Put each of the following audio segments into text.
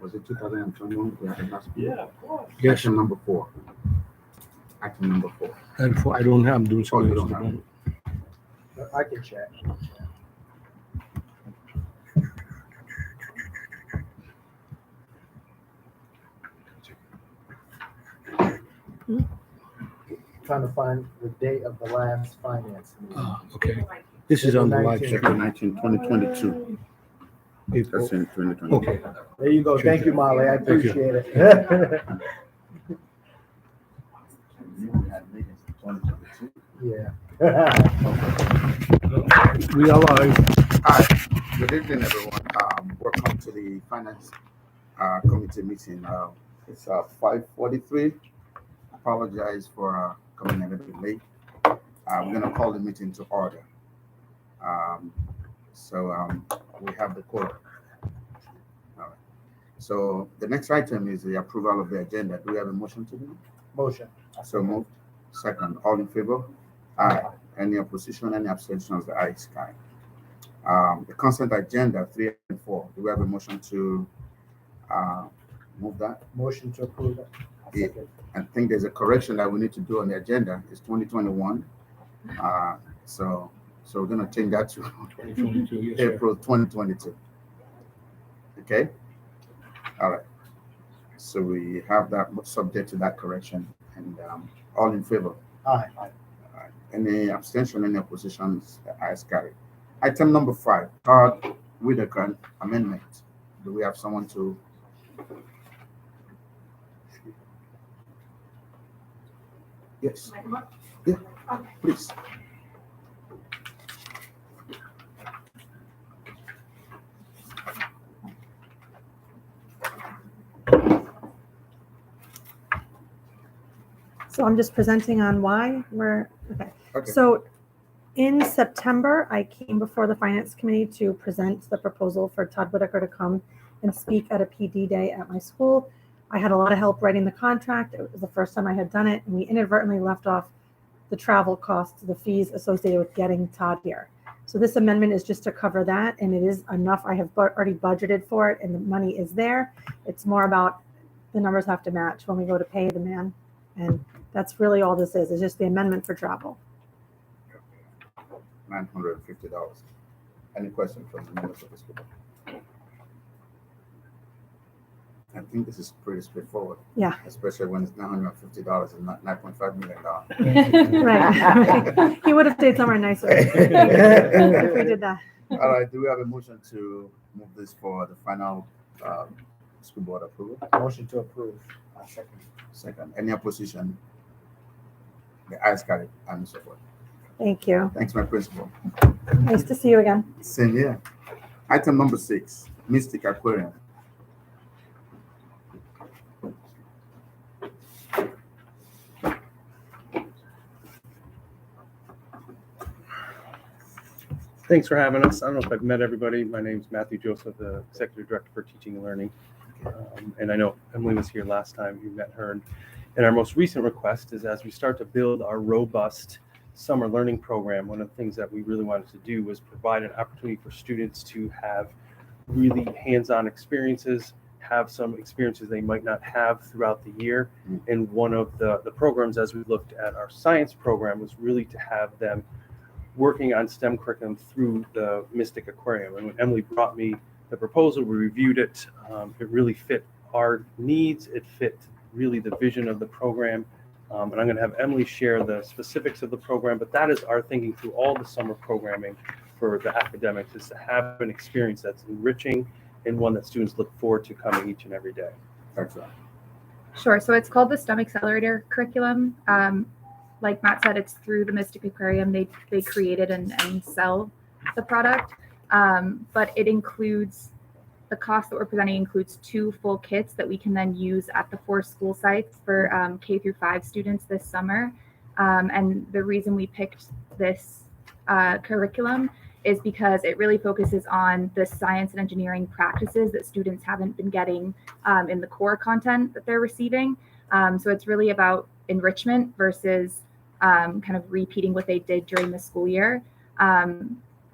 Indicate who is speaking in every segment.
Speaker 1: Was it 2021? We had the last
Speaker 2: Yeah, of course.
Speaker 3: Yes,
Speaker 1: Item number 4. Item number 4.
Speaker 3: and I don't have, I'm doing
Speaker 1: Oh, you
Speaker 3: something
Speaker 1: don't
Speaker 3: else.
Speaker 1: have
Speaker 4: I can check. Trying to find the date of the last finance meeting.
Speaker 3: Okay, this is on the live
Speaker 4: April
Speaker 1: April
Speaker 3: stream.
Speaker 1: 19, 2022. That's
Speaker 3: April.
Speaker 1: in 2022.
Speaker 3: Okay,
Speaker 4: There you go. Thank you, Molly. I
Speaker 3: Thank you.
Speaker 4: appreciate it. Yeah.
Speaker 3: we are live.
Speaker 1: Hi, good evening, everyone. Welcome to the Finance Committee meeting. It's 5:43. Apologize for coming a little bit late. We're going to call the meeting to order. We have the quorum. All right. So the next item is the approval of the agenda. Do we have a motion to do?
Speaker 4: Motion.
Speaker 1: So moved. Second. All in favor? Aye. Any opposition? Any abstentions? The ayes carry. The consent agenda 3 and 4. Do we have a motion to move that?
Speaker 4: Motion to approve it.
Speaker 1: Yeah. I think there's a correction that we need to do on the agenda. It's 2021. So we're going to change that to
Speaker 3: 2022, yes, sir.
Speaker 1: April 2022. Okay. All right. So we have that subject to that correction. And all in favor?
Speaker 4: Aye.
Speaker 1: Any abstention, any oppositions? The ayes carry. Item number 5, Todd Whitaker amendment. Do we have someone to? Yes. Yeah, please.
Speaker 5: So I'm just presenting on why we're, okay.
Speaker 1: Okay.
Speaker 5: So in September, I came before the Finance Committee to present the proposal for Todd Whitaker to come and speak at a PD day at my school. I had a lot of help writing the contract. It was the first time I had done it, and we inadvertently left off the travel costs, the fees associated with getting Todd here. So this amendment is just to cover that, and it is enough. I have already budgeted for it, and the money is there. It's more about the numbers have to match when we go to pay the man, and that's really all this is. It's just the amendment for travel.
Speaker 1: $950. Any questions from the members of the school board? I think this is pretty straightforward.
Speaker 5: Yeah.
Speaker 1: Especially when it's $950 and not $9.5 million.
Speaker 5: Right. He would have stayed somewhere nicer if we did that.
Speaker 1: All right. Do we have a motion to move this for the final school board approval?
Speaker 4: Motion to approve. Second.
Speaker 1: Second. Any opposition? The ayes carry and so forth.
Speaker 5: Thank you.
Speaker 1: Thanks, my principal.
Speaker 5: Nice to see you again.
Speaker 1: Same here. Item number 6, Mystic Aquarium.
Speaker 2: Thanks for having us. I don't know if I've met everybody. My name's Matthew Joseph, the Executive Director for Teaching and Learning. And I know Emily was here last time. You met her. And our most recent request is as we start to build our robust summer learning program, one of the things that we really wanted to do was provide an opportunity for students to have really hands-on experiences, have some experiences they might not have throughout the year. And one of the programs, as we looked at our science program, was really to have them working on STEM curriculum through the Mystic Aquarium. And when Emily brought me the proposal, we reviewed it. It really fit our needs. It fit really the vision of the program. And I'm going to have Emily share the specifics of the program, but that is our thinking through all the summer programming for the academics, is to have an experience that's enriching and one that students look forward to coming each and every day.
Speaker 1: Thanks, Ron.
Speaker 6: Sure. So it's called the STEM Accelerator curriculum. Like Matt said, it's through the Mystic Aquarium. They created and sell the product, but it includes, the cost that we're presenting includes 2 full kits that we can then use at the 4 school sites for K through 5 students this summer. And the reason we picked this curriculum is because it really focuses on the science and engineering practices that students haven't been getting in the core content that they're receiving. So it's really about enrichment versus kind of repeating what they did during the school year.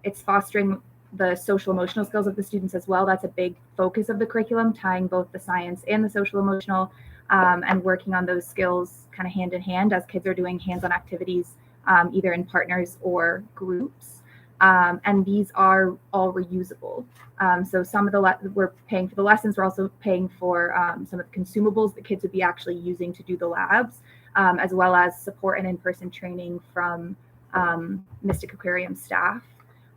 Speaker 6: It's fostering the social emotional skills of the students as well. That's a big focus of the curriculum, tying both the science and the social emotional, and working on those skills kind of hand in hand as kids are doing hands-on activities, either in partners or groups. And these are all reusable. So some of we're paying for the lessons. We're also paying for some of the consumables that kids would be actually using to do the labs, as well as support and in-person training from Mystic Aquarium staff.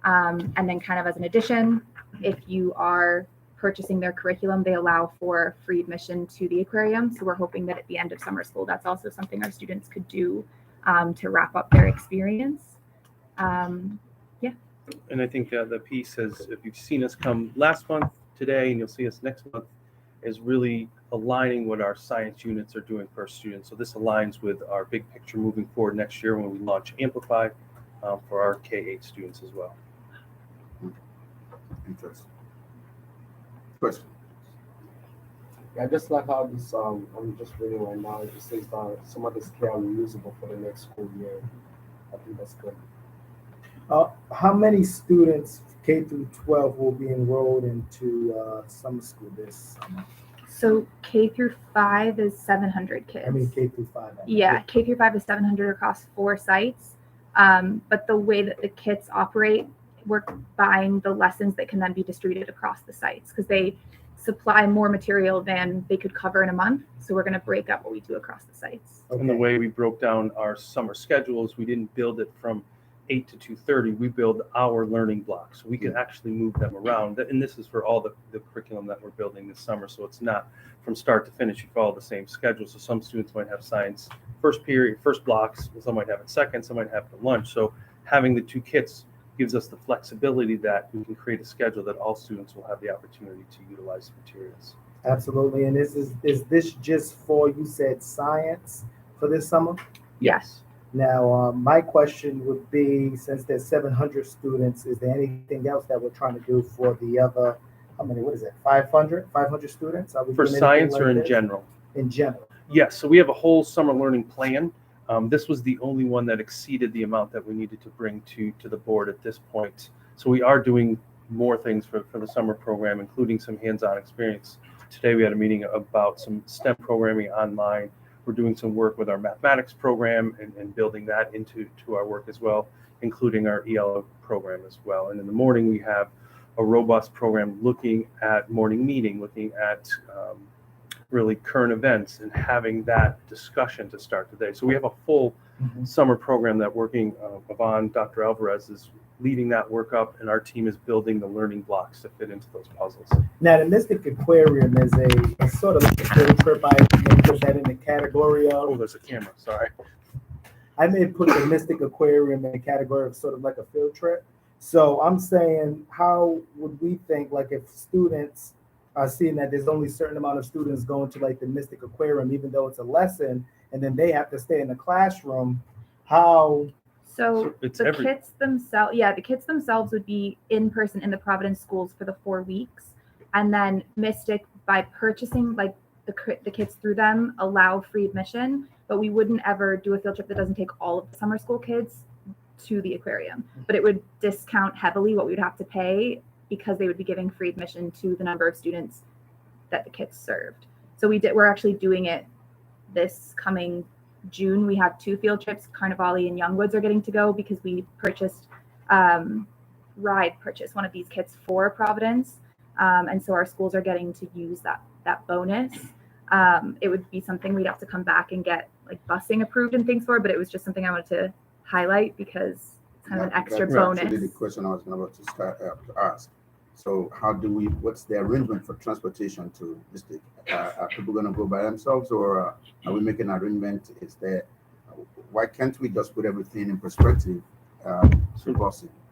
Speaker 6: And then kind of as an addition, if you are purchasing their curriculum, they allow for free admission to the aquarium. So we're hoping that at the end of summer school, that's also something our students could do to wrap up their experience.
Speaker 2: And I think the piece is, if you've seen us come last month, today, and you'll see us next month, is really aligning what our science units are doing for our students. So this aligns with our big picture moving forward next year when we launch Amplify for our K-8 students as well.
Speaker 1: Interesting. Question.
Speaker 7: Yeah, just like how this I'm just reading right now, it just says that some of this care are reusable for the next school year. I think that's good.
Speaker 4: How many students K through 12 will be enrolled into summer school this summer?
Speaker 6: So K through 5 is 700 kids.
Speaker 4: I mean K through 5.
Speaker 6: Yeah, K through 5 is 700 across 4 sites. But the way that the kits operate, we're buying the lessons that can then be distributed across the sites because they supply more material than they could cover in a month. So we're going to break up what we do across the sites.
Speaker 4: Okay.
Speaker 2: And the way we broke down our summer schedules, we didn't build it from 8 to 2:30. We build our learning blocks. So we can actually move them around. And this is for all the curriculum that we're building this summer. So it's not from start to finish, you follow the same schedule. So some students might have science first period, first blocks. Some might have it second, some might have it lunch. So having the 2 kits gives us the flexibility that we can create a schedule that all students will have the opportunity to utilize the materials.
Speaker 4: Absolutely. And is this just for, you said science for this summer?
Speaker 6: Yes.
Speaker 4: Now, my question would be, since there's 700 students, is there anything else that we're trying to do for the other, how many, what is it, 500 students? Are we
Speaker 2: For
Speaker 4: doing
Speaker 2: science
Speaker 4: anything
Speaker 2: or
Speaker 4: like
Speaker 2: in
Speaker 4: this?
Speaker 2: general?
Speaker 4: In general.
Speaker 2: Yes, so we have a whole summer learning plan. This was the only one that exceeded the amount that we needed to bring to the board at this point. So we are doing more things for the summer program, including some hands-on experience. Today we had a meeting about some STEM programming online. We're doing some work with our mathematics program and building that into our work as well, including our ELO program as well. And in the morning we have a robust program looking at morning meeting, looking at really current events and having that discussion to start the day. So we have a full summer program that working Yvonne, Dr. Alvarez is leading that work up, and our team is building the learning blocks to fit into those puzzles.
Speaker 4: Now, the Mystic Aquarium is a sort of like a field trip. I may put that in the category
Speaker 2: Oh,
Speaker 4: of,
Speaker 2: there's a camera, sorry.
Speaker 4: I may put the Mystic Aquarium in the category of sort of like a field trip. So I'm saying, how would we think, like if students are seeing that there's only a certain amount of students going to like the Mystic Aquarium, even though it's a lesson, and then they have to stay in the classroom, how?
Speaker 6: So
Speaker 2: it's
Speaker 6: the kits themselves would be in person in the Providence schools for the 4 weeks. And then Mystic, by purchasing like the kits through them, allow free admission, but we wouldn't ever do a field trip that doesn't take all of the summer school kids to the aquarium. But it would discount heavily what we would have to pay because they would be giving free admission to the number of students that the kits served. So we're actually doing it this coming June. We have 2 field trips. Carnivale and Youngwoods are getting to go because we purchased one of these kits for Providence. And so our schools are getting to use that bonus. It would be something we'd have to come back and get like busing approved and things for, but it was just something I wanted to highlight because it's kind of an extra bonus.
Speaker 1: Actually the question I was about to start to ask. So what's the arrangement for transportation to Mystic? Are people going to go by themselves, or are we making an arrangement? Why can't we just put everything in perspective?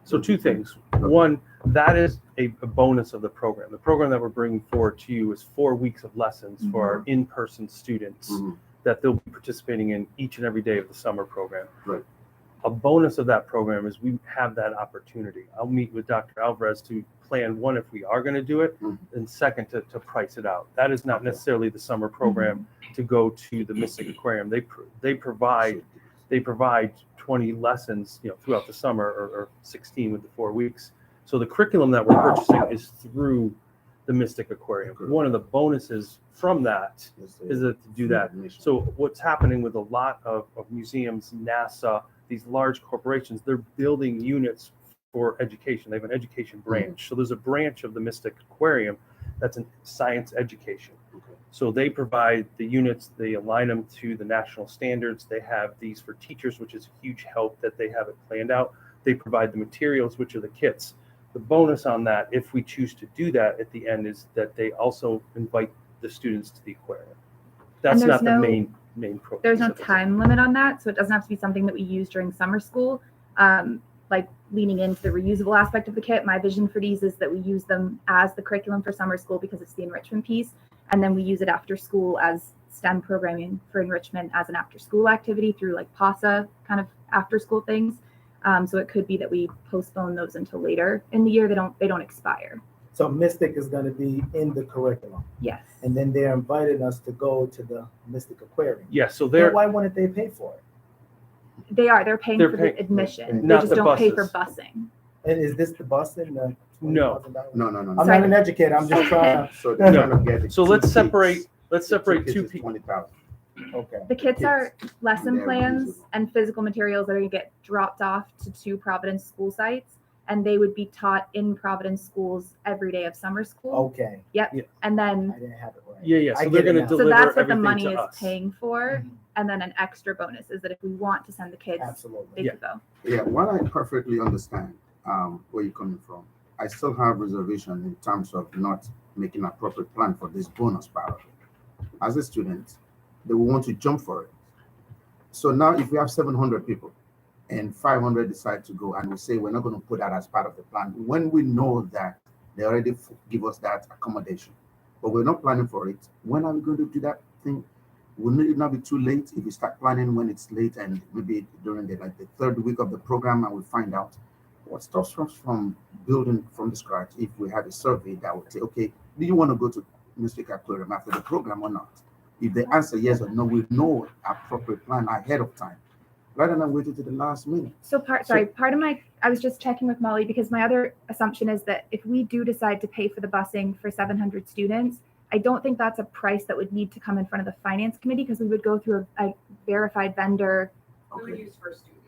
Speaker 2: So 2 things. One, that is a bonus of the program. The program that we're bringing forward to you is 4 weeks of lessons for our in-person students that they'll be participating in each and every day of the summer program.
Speaker 1: Right.
Speaker 2: A bonus of that program is we have that opportunity. I'll meet with Dr. Alvarez to plan, one, if we are going to do it, and second, to price it out. That is not necessarily the summer program to go to the Mystic Aquarium. They provide 20 lessons, throughout the summer, or 16 with the 4 weeks. So the curriculum that we're purchasing is through the Mystic Aquarium. One of the bonuses from that is to do that. So what's happening with a lot of museums, NASA, these large corporations, they're building units for education. They have an education branch. So there's a branch of the Mystic Aquarium that's in science education. So they provide the units, they align them to the national standards. They have these for teachers, which is a huge help that they have it planned out. They provide the materials, which are the kits. The bonus on that, if we choose to do that at the end, is that they also invite the students to the aquarium. That's
Speaker 6: there's
Speaker 2: not the
Speaker 6: no-
Speaker 2: main program.
Speaker 6: There's no time limit on that, so it doesn't have to be something that we use during summer school. Like leaning into the reusable aspect of the kit, my vision for these is that we use them as the curriculum for summer school because it's the enrichment piece, and then we use it after school as STEM programming for enrichment as an after school activity through like PASA kind of after school things. So it could be that we postpone those until later in the year. They don't expire.
Speaker 4: So Mystic is going to be in the curriculum,
Speaker 6: Yes.
Speaker 4: and then they're inviting us to go to the Mystic Aquarium.
Speaker 2: Yeah, so
Speaker 4: Then
Speaker 2: they're
Speaker 4: why wouldn't they pay for it?
Speaker 6: They're paying
Speaker 2: They're
Speaker 6: for
Speaker 2: paying-
Speaker 6: the admission. They
Speaker 2: not
Speaker 6: just
Speaker 2: the
Speaker 6: don't pay for
Speaker 2: buses.
Speaker 6: busing.
Speaker 4: And is this the bus in the
Speaker 2: No.
Speaker 4: $20,000?
Speaker 1: No, no, no.
Speaker 4: I'm
Speaker 1: no.
Speaker 4: not an educator. I'm just trying to.
Speaker 1: So they're
Speaker 2: No.
Speaker 1: trying to get it.
Speaker 2: So let's separate
Speaker 1: The
Speaker 2: two
Speaker 1: is
Speaker 2: people.
Speaker 1: 20,000.
Speaker 4: Okay.
Speaker 6: The kits are lesson
Speaker 1: They're
Speaker 6: plans
Speaker 1: reusable.
Speaker 6: and physical materials that are going to get dropped off to 2 Providence school sites, and they would be taught in Providence schools every day of summer school.
Speaker 4: Okay.
Speaker 6: And then
Speaker 4: I didn't have it right.
Speaker 2: Yeah.
Speaker 4: I
Speaker 2: So
Speaker 4: get
Speaker 2: they're
Speaker 4: it
Speaker 2: going to
Speaker 4: now.
Speaker 6: so
Speaker 2: deliver
Speaker 6: that's what the
Speaker 2: everything
Speaker 6: money
Speaker 2: to
Speaker 6: is
Speaker 2: us.
Speaker 6: paying for, and then an extra bonus is that if we want to send the kids,
Speaker 4: Absolutely.
Speaker 6: they could go.
Speaker 1: Yeah, while I perfectly understand where you're coming from, I still have reservation in terms of not making an appropriate plan for this bonus part of it. As a student, they will want to jump for it. So now if we have 700 people and 500 decide to go and we say we're not going to put that as part of the plan, when we know that they already give us that accommodation, but we're not planning for it, when are we going to do that thing? Wouldn't it not be too late if we start planning when it's late and maybe during the third week of the program and we find out what stops us from building from the scratch? If we had a survey that would say, okay, do you want to go to Mystic Aquarium after the program or not? If they answer yes or no, we know appropriate plan ahead of time, rather than waiting to the last minute.
Speaker 6: So part of my, I was just checking with Molly because my other assumption is that if we do decide to pay for the busing for 700 students, I don't think that's a price that would need to come in front of the finance committee because we would go through a verified vendor.
Speaker 8: We would use first student,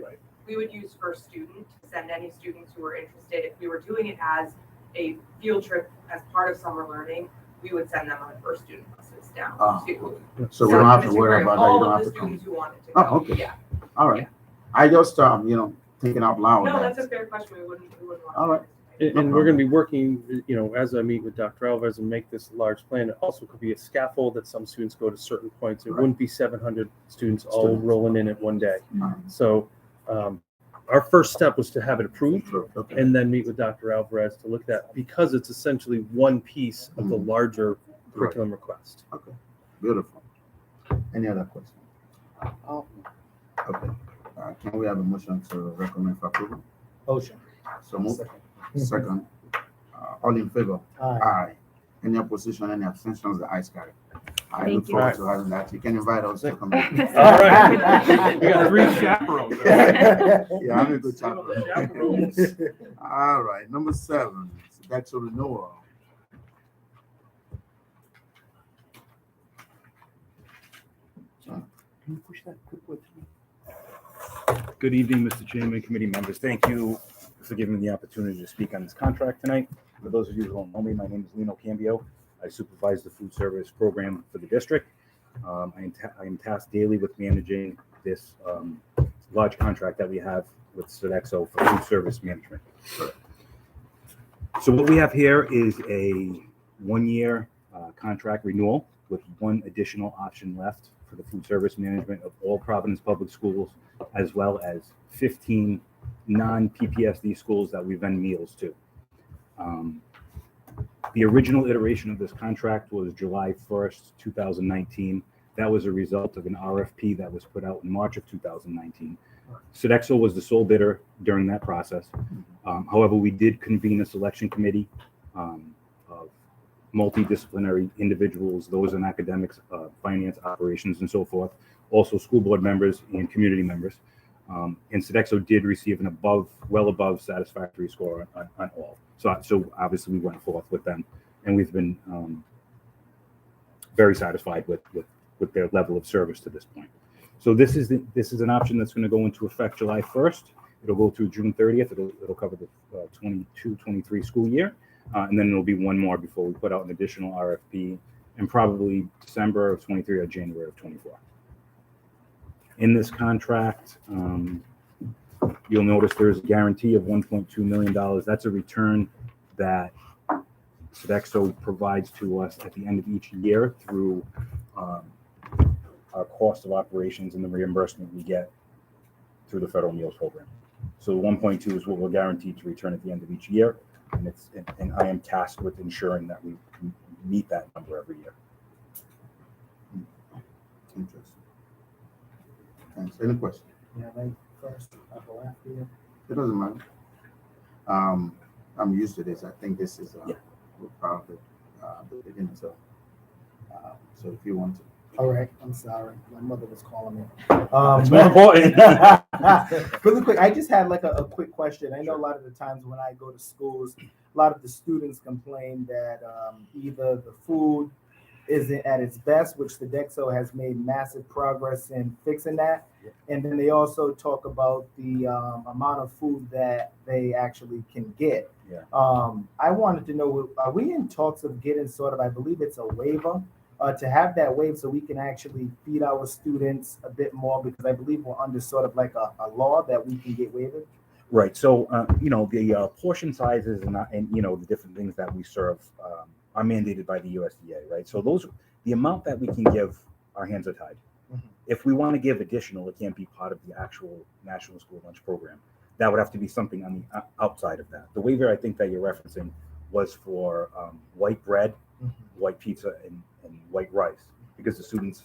Speaker 8: like we would use first student to send any students who were interested. If we were doing it as a field trip as part of summer learning, we would send them on first student buses down to.
Speaker 1: So we don't have to
Speaker 8: Mr.
Speaker 1: worry
Speaker 8: Graham,
Speaker 1: about that.
Speaker 8: all
Speaker 1: You don't
Speaker 8: of
Speaker 1: have
Speaker 8: the
Speaker 1: to come.
Speaker 8: students who wanted to go.
Speaker 1: Oh, okay.
Speaker 8: Yeah.
Speaker 1: All right.
Speaker 8: Yeah.
Speaker 1: I just thinking out loud.
Speaker 8: No,
Speaker 1: that-
Speaker 8: that's a fair question. We wouldn't want.
Speaker 1: All right.
Speaker 2: And we're going to be working, as I meet with Dr. Alvarez and make this large plan, it also could be a scaffold that some students go to certain points. It
Speaker 1: Right.
Speaker 2: wouldn't be 700 students all rolling in at one day.
Speaker 1: Mhm.
Speaker 2: So our first step was to have it approved
Speaker 1: True. Okay.
Speaker 2: and then meet with Dr. Alvarez to look at that because it's essentially one piece of the larger curriculum request.
Speaker 1: Okay. Beautiful. Any other questions?
Speaker 7: Oh,
Speaker 1: Okay. Can we have a motion to recommend for approval?
Speaker 4: Ocean.
Speaker 1: So move. Second. All in favor?
Speaker 4: Aye.
Speaker 1: Aye. Any opposition, any abstentions? The ayes carry. I
Speaker 6: Thank
Speaker 1: look
Speaker 6: you.
Speaker 1: forward to having that. You can invite us to come. in.
Speaker 2: All right. We got 3 chaperones.
Speaker 1: Yeah, I'm a good chaperone.
Speaker 2: Chaperones.
Speaker 1: All right, number 7, that's a renewal.
Speaker 4: Can you push that quick with me?
Speaker 9: Good evening, Mr. Chairman, committee members. Thank you for giving me the opportunity to speak on this contract tonight. For those of you who don't know me, my name is Lino Cambio. I supervise the food service program for the district. I am tasked daily with managing this large contract that we have with Sodexo for food service management. So what we have here is a 1-year contract renewal with one additional option left for the food service management of all Providence public schools, as well as 15 non-PPSD schools that we vend meals to. The original iteration of this contract was July 1st, 2019. That was a result of an RFP that was put out in March of 2019. Sodexo was the sole bidder during that process. However, we did convene a selection committee of multidisciplinary individuals, those in academics, finance, operations, and so forth, also school board members and community members. And Sodexo did receive an well above satisfactory score on all. So obviously we went forth with them, and we've been very satisfied with their level of service to this point. So this is an option that's going to go into effect July 1st. It'll go through June 30th. It'll cover the 22-23 school year, and then there'll be one more before we put out an additional RFP in probably December of 23 or January of 24. In this contract, you'll notice there's a guarantee of $1.2 million. That's a return that Sodexo provides to us at the end of each year through our cost of operations and the reimbursement we get through the federal meals program. So 1.2 is what we're guaranteed to return at the end of each year, and I am tasked with ensuring that we meet that number every year.
Speaker 1: Interesting. Thanks. Any questions?
Speaker 4: Yeah, like first, I'll go after you.
Speaker 1: It doesn't matter. I'm used to this. I think this is part of the beginning. So if you want to.
Speaker 4: All right, I'm sorry. My mother was calling me.
Speaker 9: It's more important.
Speaker 4: Really quick, I just had like a quick question. I know a lot of the times when I go to schools, a lot of the students complain that either the food isn't at its best, which the Sodexo has made massive progress in fixing that. And then they also talk about the amount of food that they actually can get.
Speaker 9: Yeah.
Speaker 4: I wanted to know, are we in talks of getting sort of, I believe it's a waiver, to have that waive so we can actually feed our students a bit more, because I believe we're under sort of like a law that we can get waived.
Speaker 9: Right. So, the portion sizes and the different things that we serve are mandated by the USDA, right? So the amount that we can give, our hands are tied.
Speaker 4: Mm-hmm.
Speaker 9: If we want to give additional, it can't be part of the actual National School Lunch Program. That would have to be something on the outside of that. The waiver I think that you're referencing was for white bread, white pizza, and white rice, because the students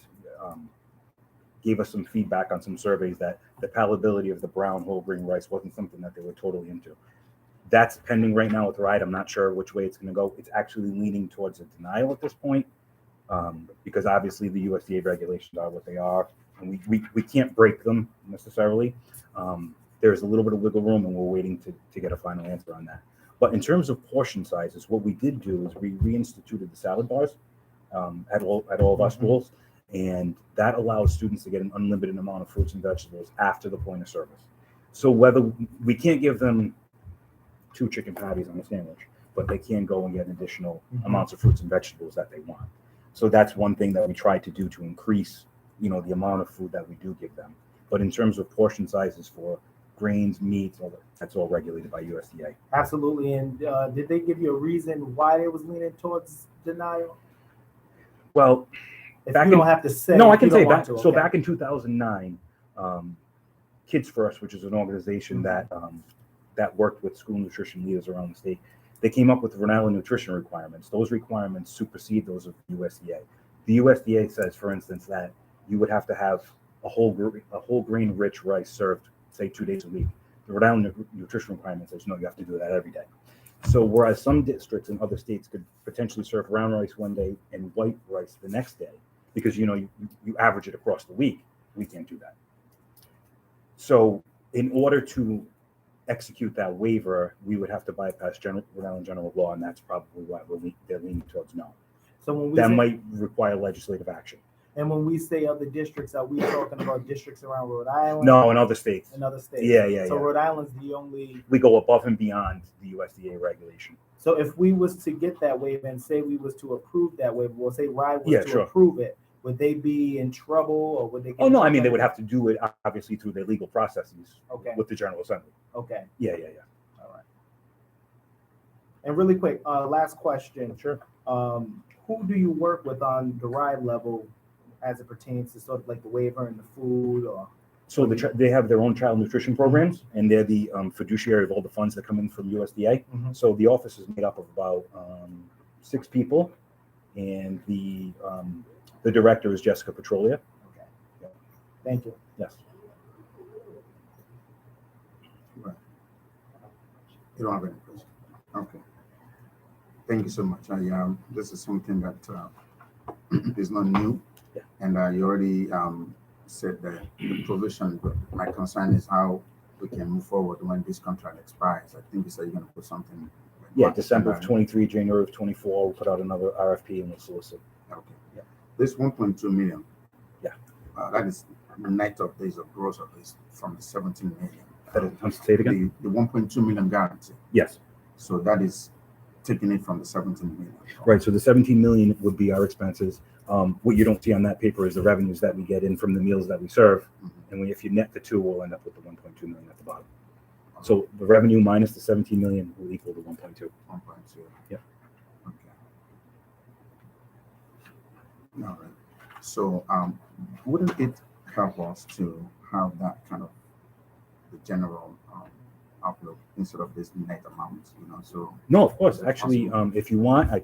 Speaker 9: gave us some feedback on some surveys that the palatability of the brown whole grain rice wasn't something that they were totally into. That's pending right now with RIDE. I'm not sure which way it's going to go. It's actually leaning towards a denial at this point, because obviously the USDA regulations are what they are, and we can't break them necessarily. There's a little bit of wiggle room, and we're waiting to get a final answer on that. But in terms of portion sizes, what we did do is we reinstituted the salad bars at all of our schools, and that allows students to get an unlimited amount of fruits and vegetables after the point of service. So whether we can't give them 2 chicken patties on a sandwich, but they can go and get additional amounts of fruits and vegetables that they want. So that's one thing that we try to do to increase, the amount of food that we do give them. But in terms of portion sizes for grains, meats, all that, that's all regulated by USDA.
Speaker 4: Absolutely. And did they give you a reason why they was leaning towards denial?
Speaker 9: Well,
Speaker 4: if you don't have to say.
Speaker 9: No, I can say
Speaker 4: back.
Speaker 9: So back in 2009, Kids First, which is an organization that worked with school nutrition leaders around the state, they came up with Rhode Island nutrition requirements. Those requirements supersede those of the USDA. The USDA says, for instance, that you would have to have a whole grain rich rice served, say, 2 days a week. The Rhode Island nutrition requirement says, no, you have to do that every day. So whereas some districts in other states could potentially serve brown rice one day and white rice the next day, because you average it across the week, we can't do that. So in order to execute that waiver, we would have to bypass Rhode Island general law, and that's probably why they're leaning towards no.
Speaker 4: So when
Speaker 9: that might require legislative action.
Speaker 4: And when we say other districts, are we talking about districts around Rhode Island?
Speaker 9: No, in other states.
Speaker 4: In other states.
Speaker 9: Yeah.
Speaker 4: So Rhode Island's the only.
Speaker 9: We go above and beyond the USDA regulation.
Speaker 4: So if we was to get that waiver and say we was to approve that waiver, we'll say RIDE was to approve it, would they be in trouble, or would they?
Speaker 9: Oh no, I mean they would have to do it obviously through their legal processes.
Speaker 4: Okay.
Speaker 9: With the General Assembly.
Speaker 4: Okay.
Speaker 9: Yeah.
Speaker 4: All right. And really quick, last question.
Speaker 9: Sure.
Speaker 4: Who do you work with on the RIDE level as it pertains to sort of like the waiver and the food, or?
Speaker 9: So they have their own child nutrition programs, and they're the fiduciary of all the funds that come in from USDA.
Speaker 4: Mm-hmm.
Speaker 9: So the office is made up of about 6 people, and the director is Jessica Petrolia.
Speaker 4: Okay. Yeah. Thank you.
Speaker 9: Yes.
Speaker 1: Right. You don't have any questions? Okay. Thank you so much. This is something that is not new, and you already said that the provision, but my concern is how we can move forward when this contract expires. I think you said you're gonna put something. Like
Speaker 9: Yeah,
Speaker 1: March,
Speaker 9: December of
Speaker 1: January.
Speaker 9: 23, January of 24, we'll put out another RFP and we'll solicit.
Speaker 1: Okay.
Speaker 9: Yeah.
Speaker 1: This 1.2 million.
Speaker 9: Yeah.
Speaker 1: That is net of this or gross of this from the 17 million.
Speaker 9: That is, say it again?
Speaker 1: The 1.2 million guarantee.
Speaker 9: Yes.
Speaker 1: So that is taking it from the 17 million.
Speaker 9: Right, so the 17 million would be our expenses. What you don't see on that paper is the revenues that we get in from the meals that we serve.
Speaker 1: Mhm.
Speaker 9: And if you net the two, we'll end up with the 1.2 million at the bottom. So the revenue minus the 17 million will equal the 1.2.
Speaker 1: 1.2.
Speaker 9: Yeah.
Speaker 1: Okay. All right. So wouldn't it help us to have that kind of the general outlook instead of this net amount, so
Speaker 9: No, of course.
Speaker 1: Is it
Speaker 9: Actually,
Speaker 1: possible?
Speaker 9: if you want, I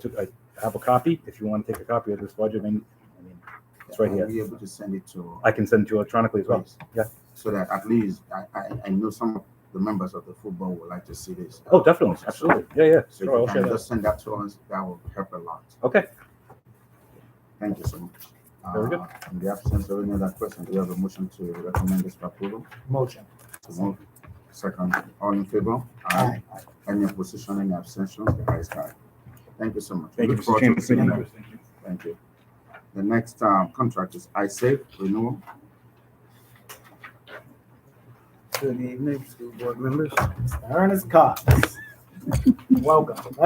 Speaker 9: have a copy. If you want to take a copy of this budget, I mean, it's right
Speaker 1: I'll
Speaker 9: here.
Speaker 1: be able to send it to
Speaker 9: I can send it to you electronically as well.
Speaker 1: please,
Speaker 9: Yeah.
Speaker 1: so that at least I know some of the members of the football would like to see this.
Speaker 9: Oh, definitely. Absolutely. Yeah, yeah.
Speaker 1: So
Speaker 9: Sure, I'll
Speaker 1: if you
Speaker 9: share
Speaker 1: can
Speaker 9: that.
Speaker 1: just send that to us, that will help a lot.
Speaker 9: Okay.
Speaker 1: Thank you so much.
Speaker 9: Very good.
Speaker 1: In the absence of any other question, do you have a motion to recommend this for approval?
Speaker 4: Motion.
Speaker 1: To move. Second, all in favor?
Speaker 4: Aye.
Speaker 1: Any opposition, any abstentions? The ayes have it. Thank you so much.
Speaker 9: Thank you,
Speaker 1: Look
Speaker 9: Mr.
Speaker 1: forward to
Speaker 9: Chairman.
Speaker 1: seeing
Speaker 9: Committee
Speaker 1: you.
Speaker 9: members. Thank you.
Speaker 1: Thank you. The next contract is Isaf renewal.
Speaker 3: Good evening, school board members.
Speaker 4: Mr. Ernest Cox. Welcome.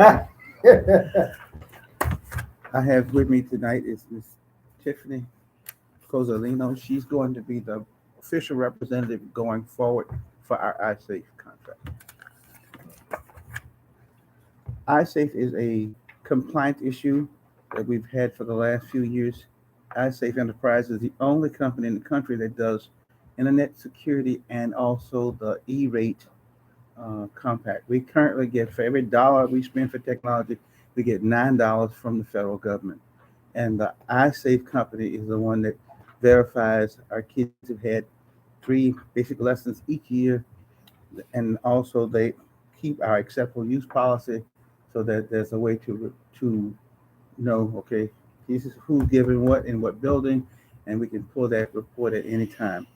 Speaker 10: I have with me tonight is Miss Tiffany Cozzolino. She's going to be the official representative going forward for our iSafe contract. iSafe is a compliance issue that we've had for the last few years. iSafe Enterprise is the only company in the country that does internet security and also the E-rate compact. We currently get, for every dollar we spend for technology, we get $9 from the federal government. And the iSafe company is the one that verifies our kids have had 3 basic lessons each year. And also they keep our acceptable use policy so that there's a way to know, okay, this is who's giving what in what building, and we can pull that report at any time.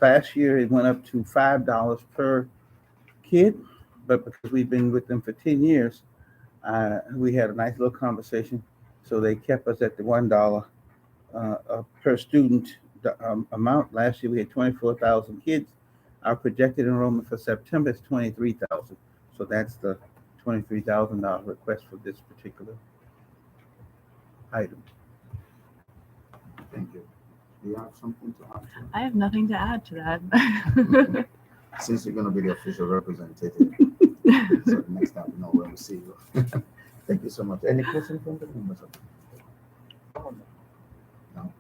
Speaker 10: Last year it went up to $5 per kid, but because we've been with them for 10 years, we had a nice little conversation. So they kept us at the $1 per student amount. Last year we had 24,000 kids. Our projected enrollment for September is 23,000. So that's the $23,000 request for this particular item.
Speaker 1: Thank you. Do you have something to add to
Speaker 11: I have nothing to add to that.
Speaker 1: it? Since you're going to be the official representative, so the next time we know where we see you. Thank you so much. Any questions from the members of the board? No.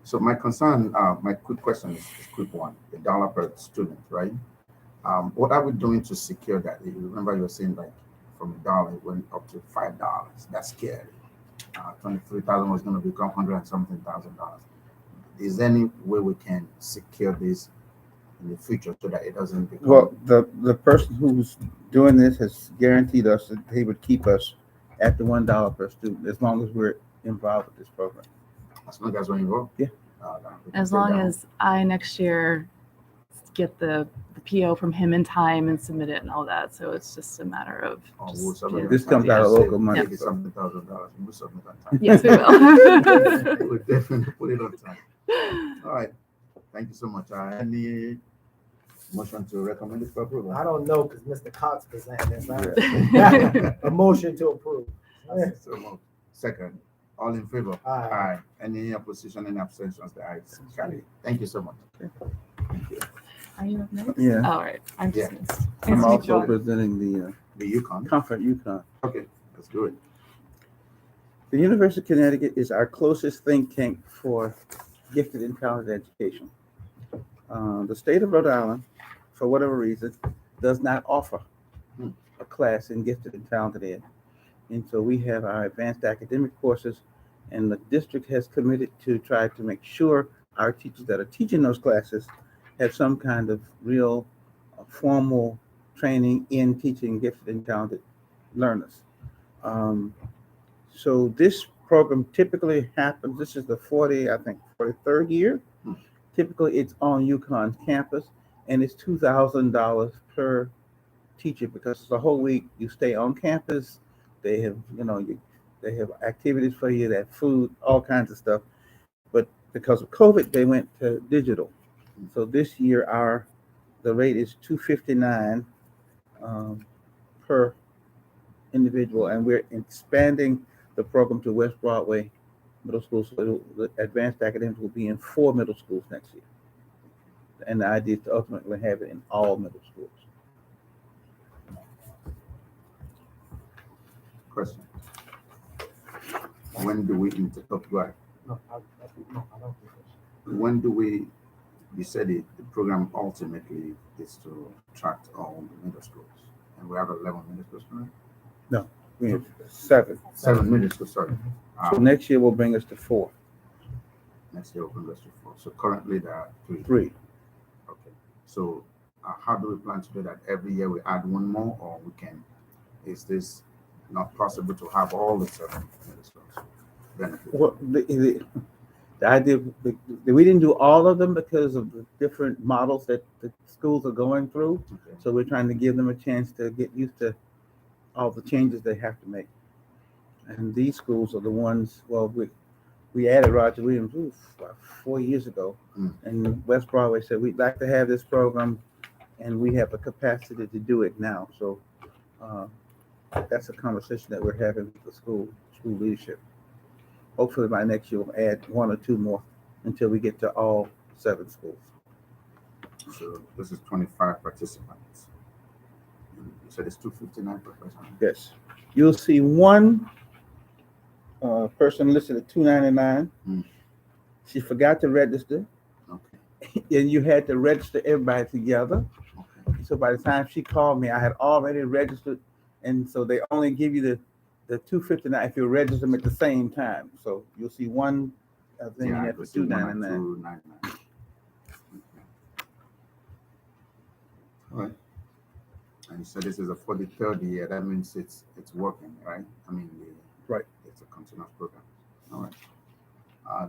Speaker 1: So my concern, my quick question is quick one: the dollar per student, right? What are we doing to secure that? You remember you were saying like from $1 it went up to $5. That's scary. 23,000 was going to become $100 and something thousand. Is there any way we can secure this in the future so that it doesn't become?
Speaker 10: Well, the person who's doing this has guaranteed us that he would keep us at the $1 per student as long as we're involved with this program.
Speaker 1: As long as we're involved?
Speaker 10: Yeah.
Speaker 1: We can
Speaker 11: As
Speaker 1: take
Speaker 11: long
Speaker 1: that
Speaker 11: as I next year get the PO from him in time and submit it and all that. So it's just a matter of
Speaker 1: one.
Speaker 11: just
Speaker 1: We'll submit
Speaker 11: getting
Speaker 1: it
Speaker 10: This
Speaker 1: on
Speaker 10: comes
Speaker 1: time.
Speaker 10: out of
Speaker 1: Say
Speaker 10: local money.
Speaker 1: $80,000. We'll submit on time.
Speaker 11: Yes, we will.
Speaker 1: We'll definitely put it on time. All right. Thank you so much. Any motion to recommend this for approval?
Speaker 4: I don't know, because Mr. Cox presented this. Huh? A motion to approve.
Speaker 1: So moved. Second, all in favor?
Speaker 4: Aye.
Speaker 1: Any opposition, any abstentions? The ayes carry. Thank you so much. Thank you.
Speaker 11: Are you up next?
Speaker 10: Yeah.
Speaker 11: All right. I'm dismissed.
Speaker 10: I'm
Speaker 11: Nice to meet you
Speaker 10: also
Speaker 11: all.
Speaker 10: presenting the
Speaker 1: The Yukon.
Speaker 10: Comfort Yukon.
Speaker 1: Okay, let's do it.
Speaker 10: The University of Connecticut is our closest think tank for gifted and talented education. The state of Rhode Island, for whatever reason, does not offer a class in gifted and talented ed. And so we have our advanced academic courses, and the district has committed to try to make sure our teachers that are teaching those classes have some kind of real formal training in teaching gifted and talented learners. So this program typically happens, this is the 43rd year. Typically, it's on UConn's campus, and it's $2,000 per teacher because it's a whole week. You stay on campus. They have, they have activities for you, they have food, all kinds of stuff. But because of COVID, they went to digital. So this year, the rate is $259 per individual, and we're expanding the program to West Broadway Middle School. So the advanced academics will be in 4 middle schools next year. And the idea is to ultimately have it in all middle schools.
Speaker 1: Question. When do we interrupt? Go ahead.
Speaker 7: No, I don't think so.
Speaker 1: When do we, you said the program ultimately is to attract all the middle schools. And we have 11 middle schools, right?
Speaker 10: No, we have 7.
Speaker 1: 7 middle schools, sorry.
Speaker 10: So next year will bring us to 4.
Speaker 1: Next year will bring us to 4. So currently there are 3.
Speaker 10: 3.
Speaker 1: Okay. So how do we plan to do that? Every year we add one more, or is this not possible to have all the 7 middle schools benefit?
Speaker 10: Well, the idea, we didn't do all of them because of the different models that the schools are going through.
Speaker 1: Okay.
Speaker 10: So we're trying to give them a chance to get used to all the changes they have to make. And these schools are the ones, well, we added Roger Williams about 4 years ago. And West Broadway said, we'd like to have this program, and we have the capacity to do it now. So that's a conversation that we're having with the school leadership. Hopefully by next year, we'll add 1 or 2 more until we get to all 7 schools.
Speaker 1: So this is 25 participants. You said it's 259 per person?
Speaker 10: Yes. You'll see one person listed at $299. She forgot to register.
Speaker 1: Okay.
Speaker 10: And you had to register everybody together.
Speaker 1: Okay.
Speaker 10: So by the time she called me, I had already registered. And so they only give you the $259 if you register them at the same time. So you'll see one thing
Speaker 1: Yeah,
Speaker 10: in there for $299.
Speaker 1: $299. All right. And you said this is for the 3rd year. That means it's working, right? I mean,
Speaker 10: Right.
Speaker 1: It's a continuous program. All right.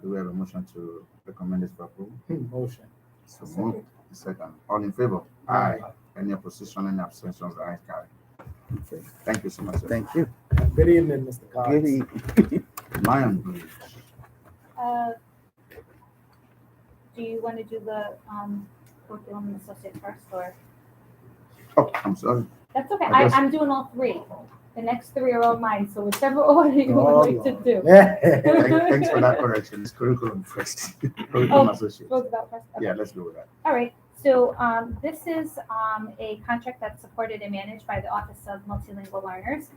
Speaker 1: Do we have a motion to recommend this for approval?
Speaker 4: Motion.
Speaker 1: So moved. Second. All in favor? Aye. Any opposition? Any abstentions? The ayes carry. Okay. Thank you so much, sir.
Speaker 10: Thank you.
Speaker 4: Good evening, Mr. Cox.
Speaker 10: Good evening.
Speaker 1: Lion Bridge.
Speaker 12: Do you want to do the curriculum and associate first, or?
Speaker 1: Oh, I'm sorry.
Speaker 12: That's okay.
Speaker 1: I guess-
Speaker 12: I'm doing all 3. The next 3 are all mine, so whichever order you would like to do.
Speaker 1: Thanks for that correction. It's curriculum first. Curriculum associate.
Speaker 12: Spoke about first. Okay.
Speaker 1: Yeah, let's go with that.
Speaker 12: All right. So this is a contract that's supported and managed by the Office of Multilingual Learners.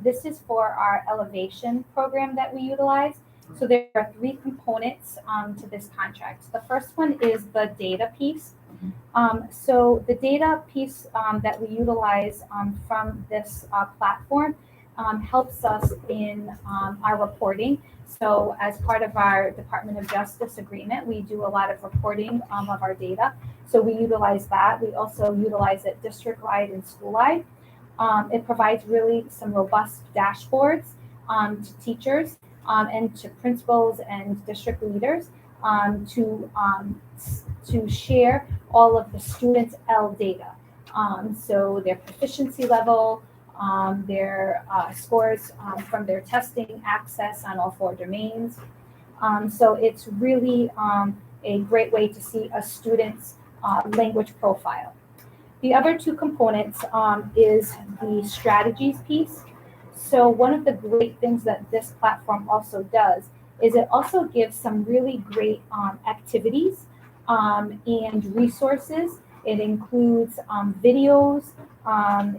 Speaker 12: This is for our Elevation program that we utilize. So there are 3 components to this contract. The first one is the data piece. So the data piece that we utilize from this platform helps us in our reporting. So as part of our Department of Justice agreement, we do a lot of reporting of our data. So we utilize that. We also utilize it district-wide and school-wide. It provides really some robust dashboards to teachers and to principals and district leaders to share all of the students' L data. So their proficiency level, their scores from their testing, access on all 4 domains. So it's really a great way to see a student's language profile. The other 2 components is the strategies piece. So one of the great things that this platform also does is it also gives some really great activities and resources. It includes videos,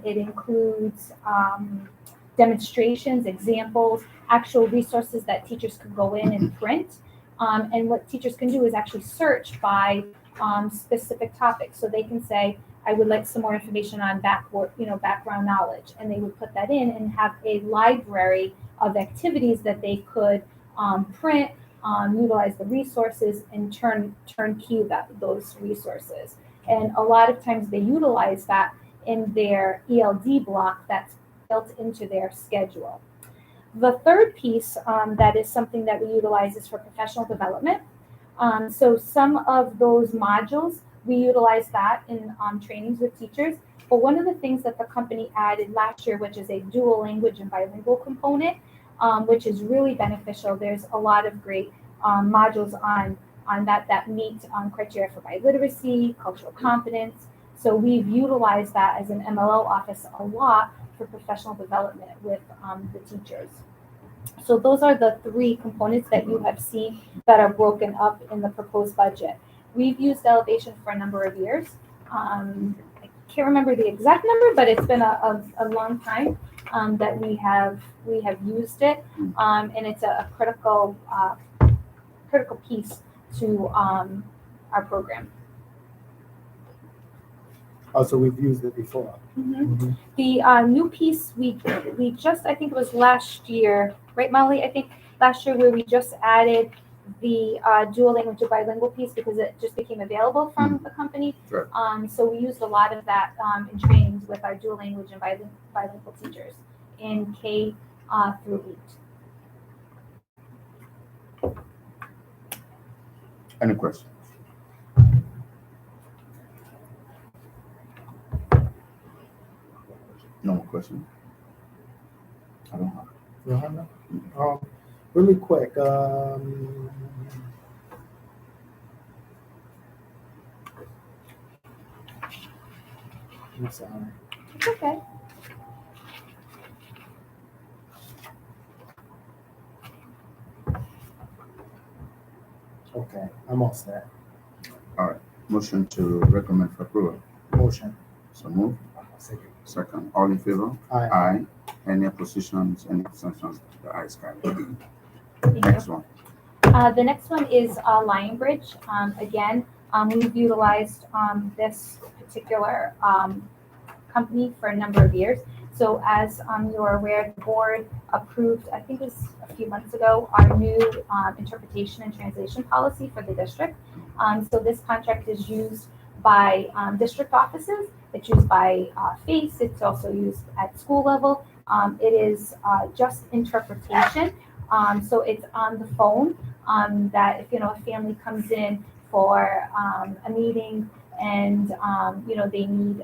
Speaker 12: it includes demonstrations, examples, actual resources that teachers can go in and print. And what teachers can do is actually search by specific topics. So they can say, I would like some more information on background knowledge. And they would put that in and have a library of activities that they could print, utilize the resources, and turn key those resources. And a lot of times they utilize that in their ELD block that's built into their schedule. The third piece that is something that we utilize is for professional development. So some of those modules, we utilize that in trainings with teachers. But one of the things that the company added last year, which is a dual language and bilingual component, which is really beneficial. There's a lot of great modules on that meet criteria for biliteracy, cultural competence. So we've utilized that as an MLO office a lot for professional development with the teachers. So those are the three components that you have seen that are broken up in the proposed budget. We've used Elevation for a number of years. I can't remember the exact number, but it's been a long time that we have used it, and it's a critical piece to our program.
Speaker 4: Oh, so we've used it before.
Speaker 12: The new piece we just, I think it was last year, right, Molly? I think last year where we just added the dual language to bilingual piece because it just became available from the company.
Speaker 1: Sure.
Speaker 12: So we used a lot of that in trainings with our dual language and bilingual teachers in K through 8.
Speaker 1: Any questions? No more questions? I don't have.
Speaker 4: You have that? Really quick. I'm sorry.
Speaker 12: It's okay.
Speaker 4: Okay, I'm all set.
Speaker 1: All right. Motion to recommend for approval.
Speaker 4: Motion.
Speaker 1: So move. Second. All in favor?
Speaker 4: Aye.
Speaker 1: Aye. Any oppositions? Any abstentions? The ayes carry.
Speaker 12: Thank
Speaker 1: Next
Speaker 12: you.
Speaker 1: one.
Speaker 12: The next one is Lion Bridge. Again, we've utilized this particular company for a number of years. So as you're aware, the board approved, I think it was a few months ago, our new interpretation and translation policy for the district. So this contract is used by district offices. It's used by FACE. It's also used at school level. It is just interpretation. So it's on the phone that if, a family comes in for a meeting and, they need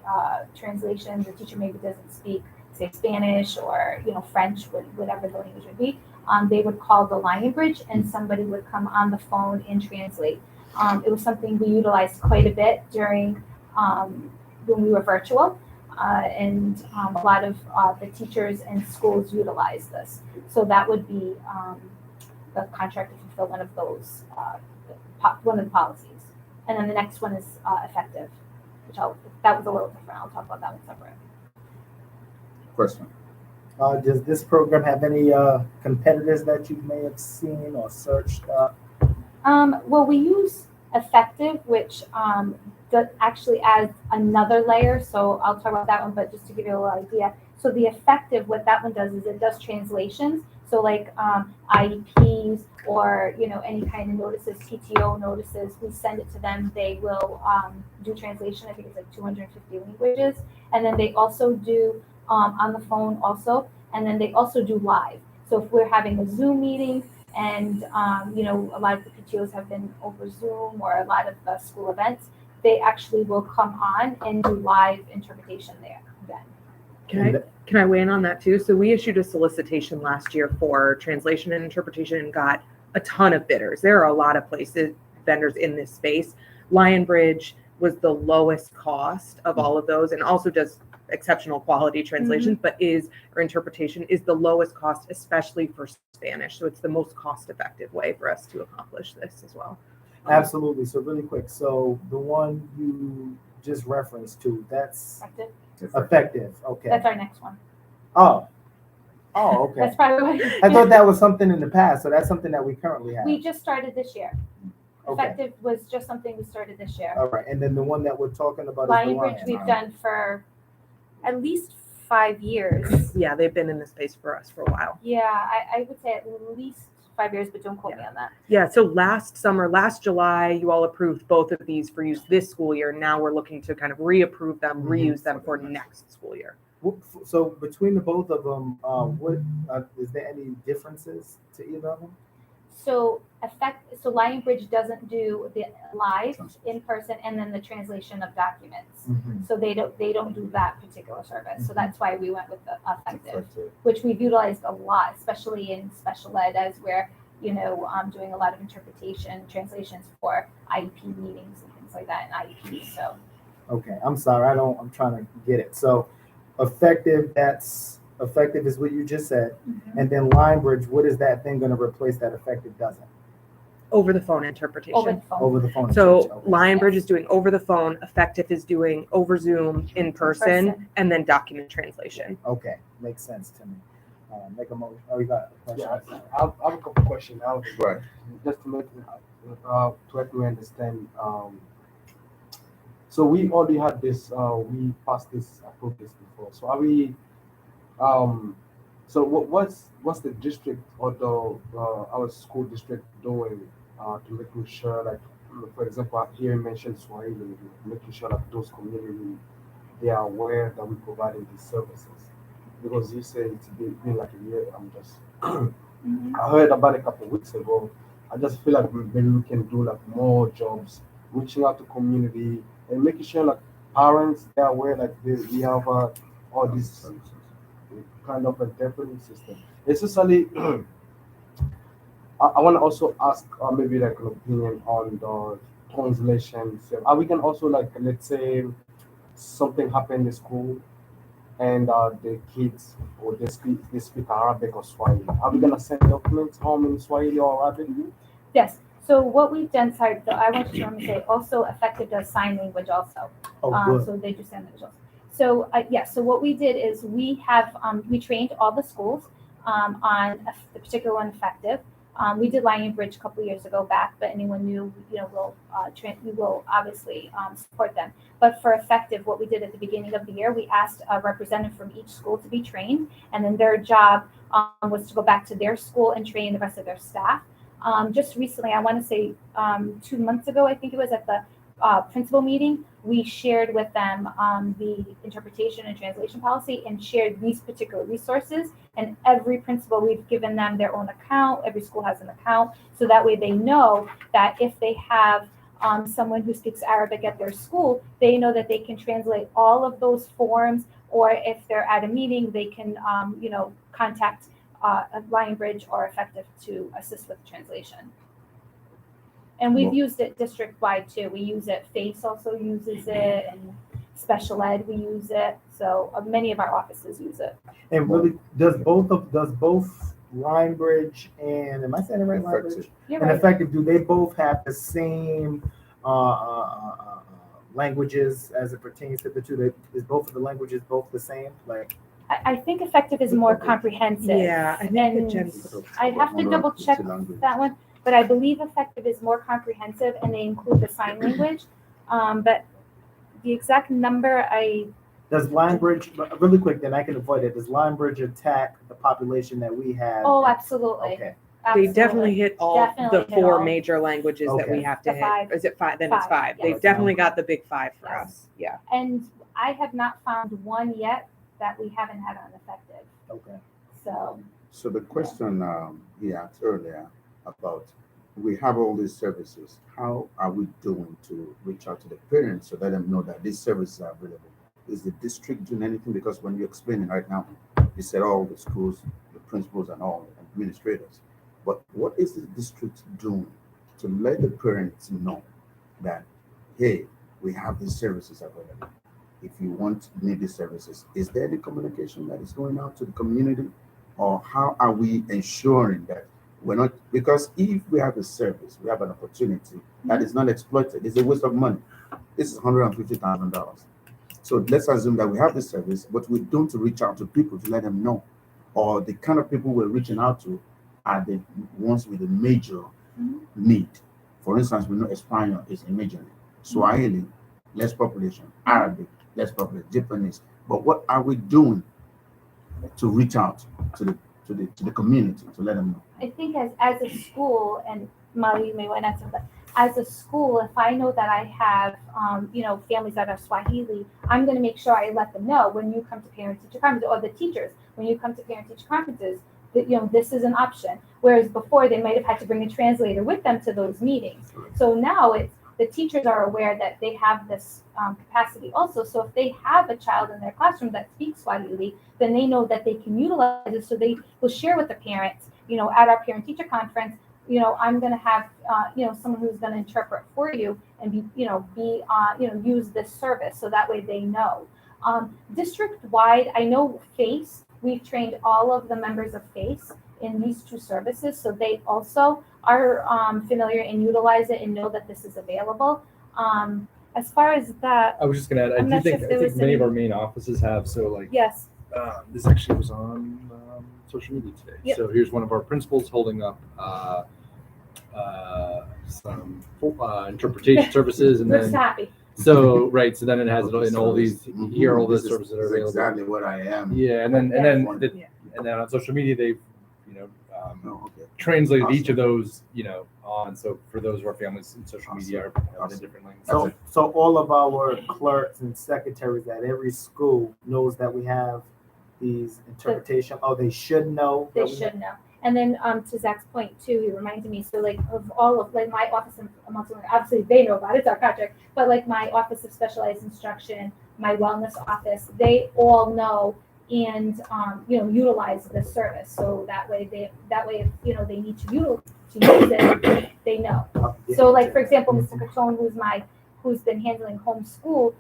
Speaker 12: translation, the teacher maybe doesn't speak, say, Spanish or, French, whatever the language would be, they would call the Lion Bridge and somebody would come on the phone and translate. It was something we utilized quite a bit during when we were virtual. And a lot of the teachers and schools utilize this. So that would be the contract to fulfill one of those, one of the policies. And then the next one is effective, which that was a little different. I'll talk about that one separate.
Speaker 1: Question.
Speaker 4: Does this program have any competitors that you may have seen or searched up?
Speaker 12: Well, we use effective, which actually adds another layer. So I'll talk about that one, but just to give you a little idea. So the effective, what that one does is it does translations. So like IEPs or, any kind of notices, PTO notices, we send it to them. They will do translation. I think it's like 250 languages. And then they also do on the phone also. And then they also do live. So if we're having a Zoom meeting and, a lot of the PTOs have been over Zoom or a lot of the school events, they actually will come on and do live interpretation there then.
Speaker 13: Can I weigh in on that too? So we issued a solicitation last year for translation and interpretation and got a ton of bidders. There are a lot of vendors in this space. Lion Bridge was the lowest cost of all of those and also does exceptional quality translations, but interpretation is the lowest cost, especially for Spanish. So it's the most cost-effective way for us to accomplish this as well.
Speaker 4: Absolutely. So really quick. So the one you just referenced to, that's effective. Okay.
Speaker 12: That's our next one.
Speaker 4: Oh, okay.
Speaker 12: That's probably what
Speaker 4: I thought that was something in the past. So that's something that we currently have.
Speaker 12: we just started this year.
Speaker 4: Okay.
Speaker 12: Effective was just something we started this year.
Speaker 4: All right. And then the one that we're talking about
Speaker 12: Lion
Speaker 4: is the
Speaker 12: Bridge we've done for at least 5 years.
Speaker 13: Yeah, they've been in this space for us for a while.
Speaker 12: Yeah, I would say at least 5 years, but don't quote me on that.
Speaker 13: Yeah, so last July, you all approved both of these for use this school year. Now we're looking to kind of reapprove them, reuse them for next school year.
Speaker 4: So between the both of them, what is there any differences to either of them?
Speaker 12: So Lion Bridge doesn't do the live in person and then the translation of documents. So they don't do that particular service. So that's why we went with the effective, which we've utilized a lot, especially in special ed, as we're doing a lot of interpretation translations for IEP meetings and things like that and IEPs. So
Speaker 4: Okay, I'm sorry, I'm trying to get it. So effective is what you just said, and then Line Bridge, what is that thing going to replace that effective doesn't?
Speaker 13: Over the phone interpretation.
Speaker 4: Over the phone.
Speaker 13: So
Speaker 4: Okay.
Speaker 13: Lionbridge is doing over the phone, Effective is doing over Zoom in person, and then document translation.
Speaker 4: Okay, makes sense to me. Make a motion. Oh, you got a question?
Speaker 7: Yeah, I have a couple questions.
Speaker 1: Right.
Speaker 7: Just to help me understand. So we already had this. We passed this, approved this before. So are we? So what's the district or the our school district doing to making sure, like, for example, here you mentioned Swahili, making sure that those communities, they are aware that we're providing these services, because you say it's been like a year. I'm just I heard about it a couple of weeks ago. I just feel like maybe we can do like more jobs, reaching out to community and making sure like parents, they're aware like we have all these kind of interpreting system. Especially, I want to also ask maybe like an opinion on the translation. So, we can also, like, let's say something happened in school and the kids, or they speak Arabic or Swahili. Are we gonna send documents home in Swahili or Arabic?
Speaker 12: yes. So what we've done, sorry, so I want to say also Effective does sign language also.
Speaker 4: Good.
Speaker 12: So they do sign language also. So so what we did is we have we trained all the schools on the particular one, Effective. We did Lion Bridge a couple years ago back, but anyone new, we will obviously support them. But for Effective, what we did at the beginning of the year, we asked a representative from each school to be trained, and then their job was to go back to their school and train the rest of their staff. Just recently, I want to say 2 months ago, I think it was at the principal meeting, we shared with them the interpretation and translation policy and shared these particular resources. And every principal, we've given them their own account. Every school has an account. So that way they know that if they have someone who speaks Arabic at their school, they know that they can translate all of those forms, or if they're at a meeting, they can, contact Lion Bridge or Effective to assist with translation. And we've used it district-wide too. We use it, FACE also uses it, and special ed, we use it. So many of our offices use it.
Speaker 4: And really, does both Line Bridge and, am I saying it right? Line Bridge
Speaker 12: You're
Speaker 4: and
Speaker 12: right.
Speaker 4: Effective, do they both have the same languages as it pertains to the two? Is both of the languages both the same? Like,
Speaker 12: I think Effective is more comprehensive.
Speaker 13: Yeah, I think
Speaker 12: And I have to double check that one, but I believe Effective is more comprehensive and they include the sign language. But the exact number,
Speaker 4: does Line Bridge, really quick, then I can avoid it. Does Line Bridge attack the population that we have?
Speaker 12: oh, absolutely.
Speaker 4: Okay.
Speaker 13: They definitely hit all
Speaker 12: Definitely
Speaker 13: the
Speaker 12: hit
Speaker 13: 4
Speaker 12: all.
Speaker 13: major languages that we
Speaker 4: Okay.
Speaker 13: have to
Speaker 12: The
Speaker 13: hit.
Speaker 12: five.
Speaker 13: Is it 5? Then it's 5.
Speaker 12: Five,
Speaker 13: They've
Speaker 12: yes.
Speaker 13: definitely got the big 5 for
Speaker 12: Yes.
Speaker 13: us. Yeah.
Speaker 12: And I have not found one yet that we haven't had on Effective.
Speaker 4: Okay.
Speaker 12: So
Speaker 1: The question he asked earlier about, we have all these services. How are we doing to reach out to the parents to let them know that these services are available? Is the district doing anything? Because when you're explaining right now, you said all the schools, the principals and all administrators. But what is the district doing to let the parents know that, hey, we have these services available? If you need these services, is there any communication that is going out to the community? Or how are we ensuring that we're not, because if we have a service, we have an opportunity that is not exploited, it's a waste of money. This is $150,000. So let's assume that we have this service, but we don't reach out to people to let them know. Or the kind of people we're reaching out to are the ones with a major need. For instance, we know Espanol is a major need. Swahili, less population. Arabic, less population. Japanese. But what are we doing to reach out to the community to let them know?
Speaker 12: I think as a school, and Molly, you may want to answer that, as a school, if I know that I have, families that are Swahili, I'm going to make sure I let them know when you come to parent-teacher conferences, or the teachers, when you come to parent-teacher conferences, that, this is an option. Whereas before, they might have had to bring a translator with them to those meetings. So now the teachers are aware that they have this capacity also. So if they have a child in their classroom that speaks Swahili, then they know that they can utilize it. So they will share with the parents, at our parent-teacher conference, I'm going to have, someone who's going to interpret for you and use this service. So that way they know. District-wide, I know FACE, we've trained all of the members of FACE in these two services. So they also are familiar and utilize it and know that this is available. As far as that,
Speaker 14: I was just gonna add,
Speaker 12: I'm
Speaker 14: I
Speaker 12: not sure
Speaker 14: think
Speaker 12: if there was
Speaker 14: many of
Speaker 12: any-
Speaker 14: our main offices have, so like,
Speaker 12: yes,
Speaker 14: this actually was on social media today.
Speaker 12: Yep.
Speaker 14: So here's one of our principals holding up some interpretation services, and
Speaker 12: we're just
Speaker 14: then
Speaker 12: happy.
Speaker 14: so then it has it in all these here are all the
Speaker 1: This is-
Speaker 14: services that are
Speaker 1: this is
Speaker 14: available.
Speaker 1: exactly what I am.
Speaker 14: Yeah, and then
Speaker 12: Yeah.
Speaker 14: and then on social media they've
Speaker 1: Oh, okay.
Speaker 14: translated each
Speaker 1: Awesome.
Speaker 14: of those on, so for those of our families in social media are in
Speaker 1: Awesome.
Speaker 14: different languages.
Speaker 4: So all of our clerks and secretaries at every school knows that we have these interpretation. Oh, they should know.
Speaker 12: They
Speaker 4: that we have-
Speaker 12: should know. And then to Zach's point too, he reminded me, so like of all of like my office and obviously they know about it, it's our contract, but like my office of specialized instruction, my wellness office, they all know and utilize this service. So that way if they need to use it, they know. So like for example, Mr. Catone, who's been handling homeschool,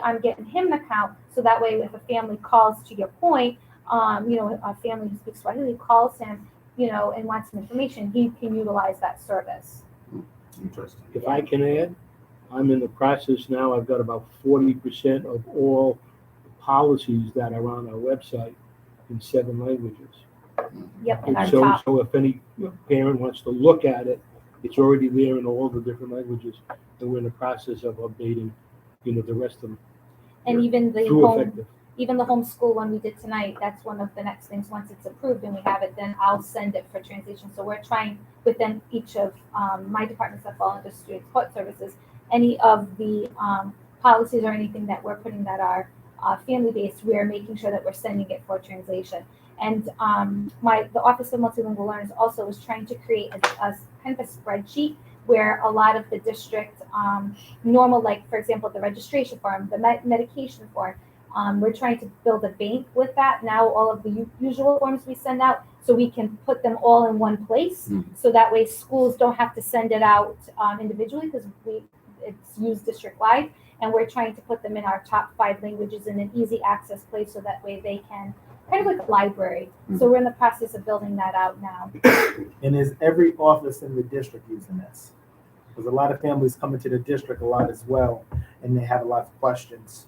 Speaker 12: I'm getting him an account so that way if a family calls, to your point, a family who speaks Swahili calls him, and wants some information, he can utilize that service.
Speaker 1: Interesting.
Speaker 15: If I can add, I'm in the process now, I've got about 40% of all the policies that are on our website in 7 languages.
Speaker 12: Yep, and
Speaker 15: And
Speaker 12: our
Speaker 15: so,
Speaker 12: top.
Speaker 15: so if any parent wants to look at it, it's already there in all the different languages, and we're in the process of updating, the rest of them.
Speaker 12: And even the
Speaker 15: Through Effective.
Speaker 12: even the homeschool one we did tonight, that's one of the next things. Once it's approved and we have it, then I'll send it for translation. So we're trying within each of my departments that fall under student support services, any of the policies or anything that we're putting that are family-based, we're making sure that we're sending it for translation. And the Office of Multilingual Learners also was trying to create a kind of a spreadsheet where a lot of the district normal, like for example, the registration form, the medication form, we're trying to build a bank with that. Now all of the usual forms we send out, so we can put them all in one place. So that way schools don't have to send it out individually because it's used district-wide. And we're trying to put them in our top 5 languages in an easy access place so that way they can, kind of like a library. So we're in the process of building that out now.
Speaker 4: And is every office in the district using this? Because a lot of families come into the district a lot as well, and they have a lot of questions.